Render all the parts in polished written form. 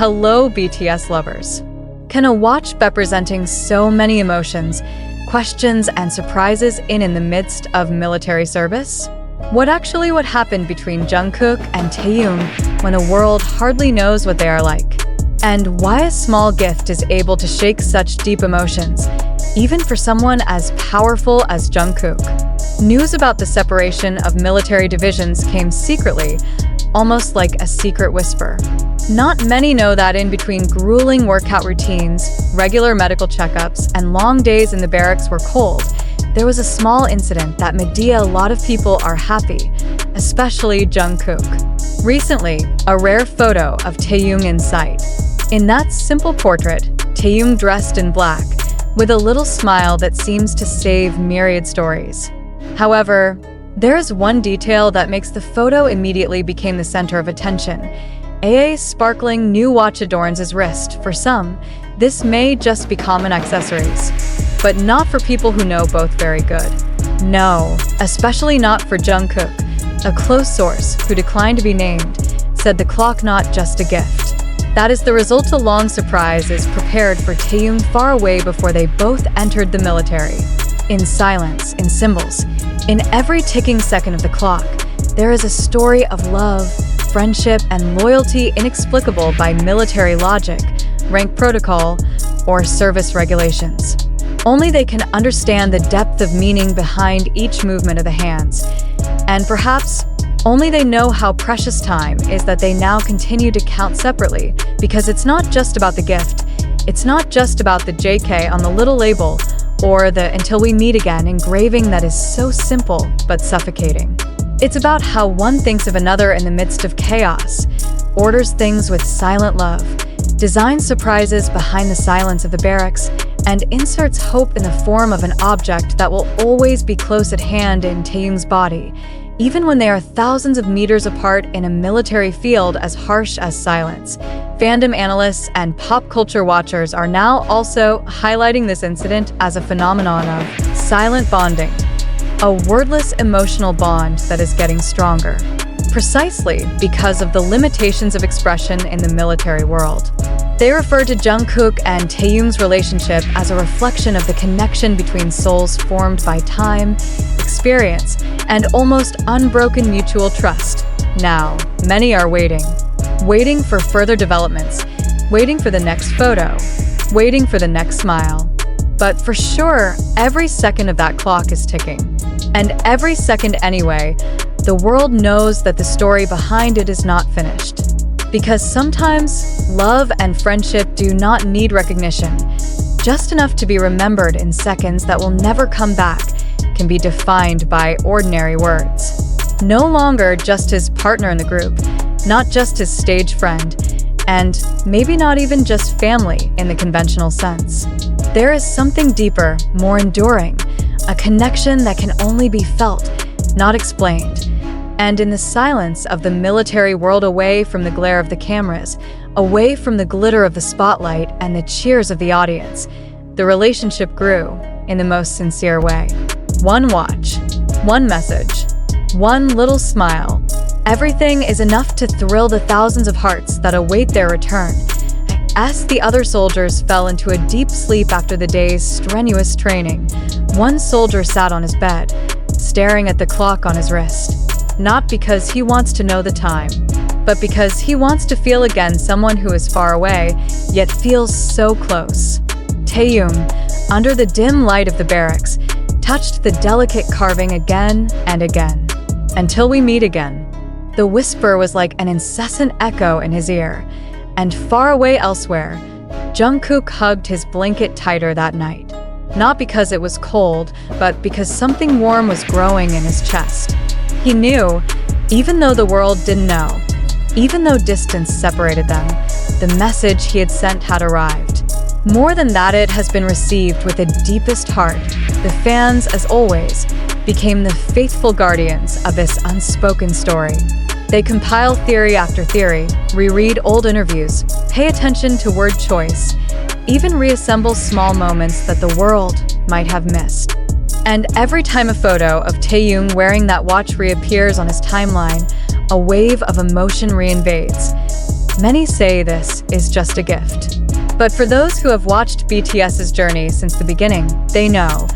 Hello, BTS lovers. Can a watch representing so many emotions, questions, and surprises in the midst of military service? What happened between Jungkook and Taehyung when the world hardly knows what they are like? And why a small gift is able to shake such deep emotions, even for someone as powerful as Jungkook? News about the separation of military divisions came secretly, almost like a secret whisper. Not many know that in between grueling workout routines, regular medical checkups, and long days in the barracks were cold, there was a small incident that made a lot of people are happy, especially Jungkook. Recently, a rare photo of Taehyung in sight. In that simple portrait, Taehyung dressed in black, with a little smile that seems to save myriad stories. However, there is one detail that makes the photo immediately become the center of attention. AA's sparkling new watch adorns his wrist. For some, this may just be common accessories, but not for people who know both very good. No, especially not for Jungkook. A close source, who declined to be named, said the clock not just a gift. That is the result. A long surprise is prepared for Taehyung far away before they both entered the military. In silence, in symbols, in every ticking second of the clock, there is a story of love, friendship, and loyalty inexplicable by military logic, rank protocol, or service regulations. Only they can understand the depth of meaning behind each movement of the hands. And perhaps only they know how precious time is that they now continue to count separately, because it's not just about the gift, it's not just about the JK on the little label, or the "until we meet again" engraving that is so simple but suffocating. It's about how one thinks of another in the midst of chaos, orders things with silent love, designs surprises behind the silence of the barracks, and inserts hope in the form of an object that will always be close at hand in Taehyung's body, even when they are thousands of meters apart in a military field as harsh as silence. Fandom analysts and pop culture watchers are now also highlighting this incident as a phenomenon of silent bonding, a wordless emotional bond that is getting stronger, precisely because of the limitations of expression in the military world. They refer to Jungkook and Taehyung's relationship as a reflection of the connection between souls formed by time, experience, and almost unbroken mutual trust. Now, many are waiting for further developments, waiting for the next photo, waiting for the next smile. But for sure, every second of that clock is ticking. And every second anyway, the world knows that the story behind it is not finished. Because sometimes, love and friendship do not need recognition. Just enough to be remembered in seconds that will never come back can be defined by ordinary words. No longer just his partner in the group, not just his stage friend, and maybe not even just family in the conventional sense. There is something deeper, more enduring, a connection that can only be felt, not explained. And in the silence of the military world, away from the glare of the cameras, away from the glitter of the spotlight and the cheers of the audience, the relationship grew in the most sincere way. One watch, one message, one little smile. Everything is enough to thrill the thousands of hearts that await their return. As the other soldiers fell into a deep sleep after the day's strenuous training, one soldier sat on his bed, staring at the clock on his wrist. Not because he wants to know the time, but because he wants to feel again someone who is far away, yet feels so close. Taehyung, under the dim light of the barracks, touched the delicate carving again and again. "Until we meet again." The whisper was like an incessant echo in his ear. And far away elsewhere, Jungkook hugged his blanket tighter that night. Not because it was cold, but because something warm was growing in his chest. He knew, even though the world didn't know, even though distance separated them, the message he had sent had arrived. More than that, it has been received with the deepest heart. The fans, as always, became the faithful guardians of this unspoken story. They compile theory after theory, reread old interviews, pay attention to word choice, even reassemble small moments that the world might have missed. And every time a photo of Taehyung wearing that watch reappears on his timeline, a wave of emotion reinvades. Many say this is just a gift. But for those who have watched BTS's journey since the beginning, they know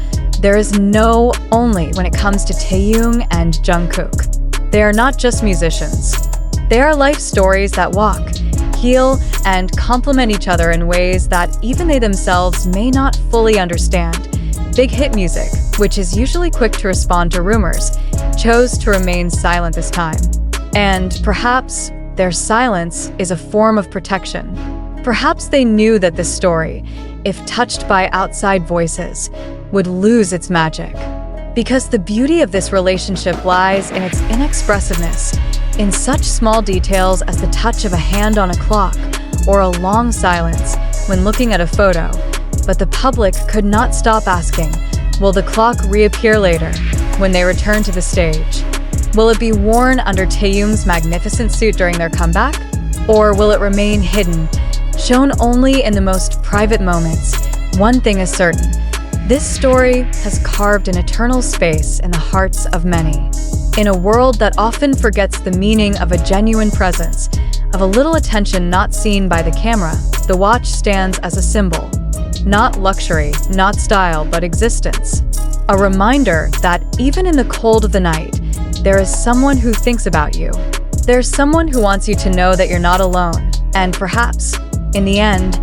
there is no only when it comes to Taehyung and Jungkook. They are not just musicians. They are life stories that walk, heal, and complement each other in ways that even they themselves may not fully understand. Big hit music, which is usually quick to respond to rumors, chose to remain silent this time. And perhaps their silence is a form of protection. Perhaps they knew that this story, if touched by outside voices, would lose its magic. Because the beauty of this relationship lies in its inexpressiveness, in such small details as the touch of a hand on a clock or a long silence when looking at a photo. But the public could not stop asking, will the clock reappear later when they return to the stage? Will it be worn under Taehyung's magnificent suit during their comeback? Or will it remain hidden, shown only in the most private moments? One thing is certain, this story has carved an eternal space in the hearts of many. In a world that often forgets the meaning of a genuine presence, of a little attention not seen by the camera, the watch stands as a symbol. Not luxury, not style, but existence. A reminder that even in the cold of the night, there is someone who thinks about you. There's someone who wants you to know that you're not alone. And perhaps, in the end,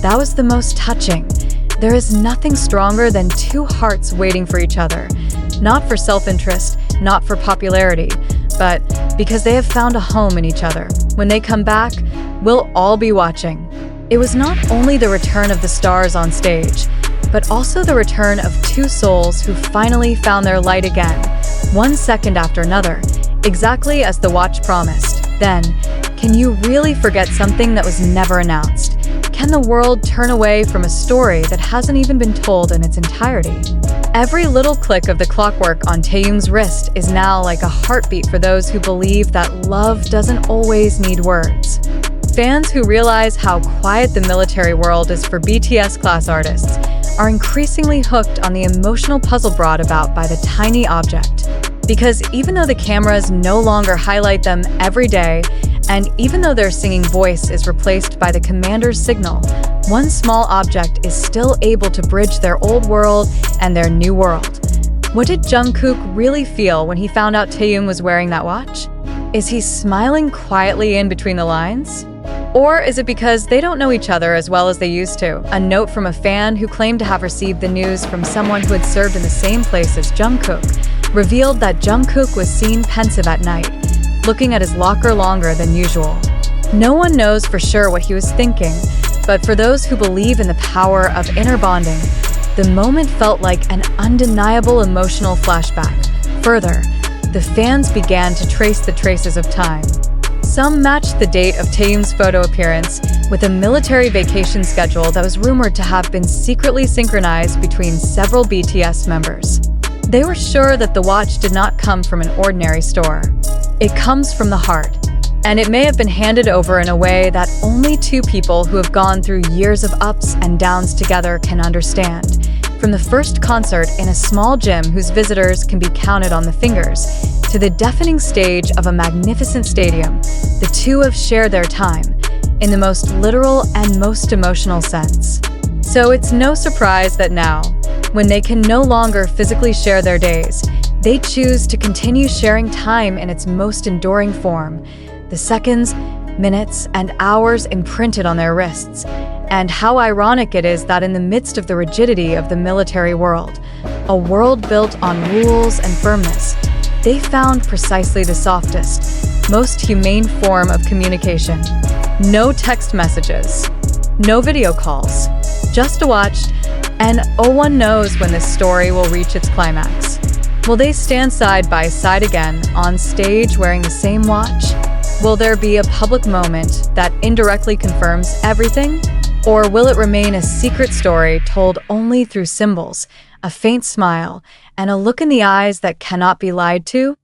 that was the most touching. There is nothing stronger than two hearts waiting for each other. Not for self-interest, not for popularity, but because they have found a home in each other. When they come back, we'll all be watching. It was not only the return of the stars on stage, but also the return of two souls who finally found their light again, 1 second after another, exactly as the watch promised. Then, can you really forget something that was never announced? Can the world turn away from a story that hasn't even been told in its entirety? Every little click of the clockwork on Taehyung's wrist is now like a heartbeat for those who believe that love doesn't always need words. Fans who realize how quiet the military world is for BTS class artists are increasingly hooked on the emotional puzzle brought about by the tiny object. Because even though the cameras no longer highlight them every day, and even though their singing voice is replaced by the commander's signal, one small object is still able to bridge their old world and their new world. What did Jungkook really feel when he found out Taehyung was wearing that watch? Is he smiling quietly in between the lines? Or is it because they don't know each other as well as they used to? A note from a fan who claimed to have received the news from someone who had served in the same place as Jungkook revealed that Jungkook was seen pensive at night, looking at his locker longer than usual. No one knows for sure what he was thinking, but for those who believe in the power of inner bonding, the moment felt like an undeniable emotional flashback. Further, the fans began to trace the traces of time. Some matched the date of Taehyung's photo appearance with a military vacation schedule that was rumored to have been secretly synchronized between several BTS members. They were sure that the watch did not come from an ordinary store. It comes from the heart, and it may have been handed over in a way that only two people who have gone through years of ups and downs together can understand. From the first concert in a small gym whose visitors can be counted on the fingers, to the deafening stage of a magnificent stadium, the two have shared their time, in the most literal and most emotional sense. So it's no surprise that now, when they can no longer physically share their days, they choose to continue sharing time in its most enduring form, the seconds, minutes, and hours imprinted on their wrists. And how ironic it is that in the midst of the rigidity of the military world, a world built on rules and firmness, they found precisely the softest, most humane form of communication. No text messages, no video calls, just a watch, and no one knows when this story will reach its climax. Will they stand side by side again, on stage wearing the same watch? Will there be a public moment that indirectly confirms everything? Or will it remain a secret story told only through symbols, a faint smile, and a look in the eyes that cannot be lied to?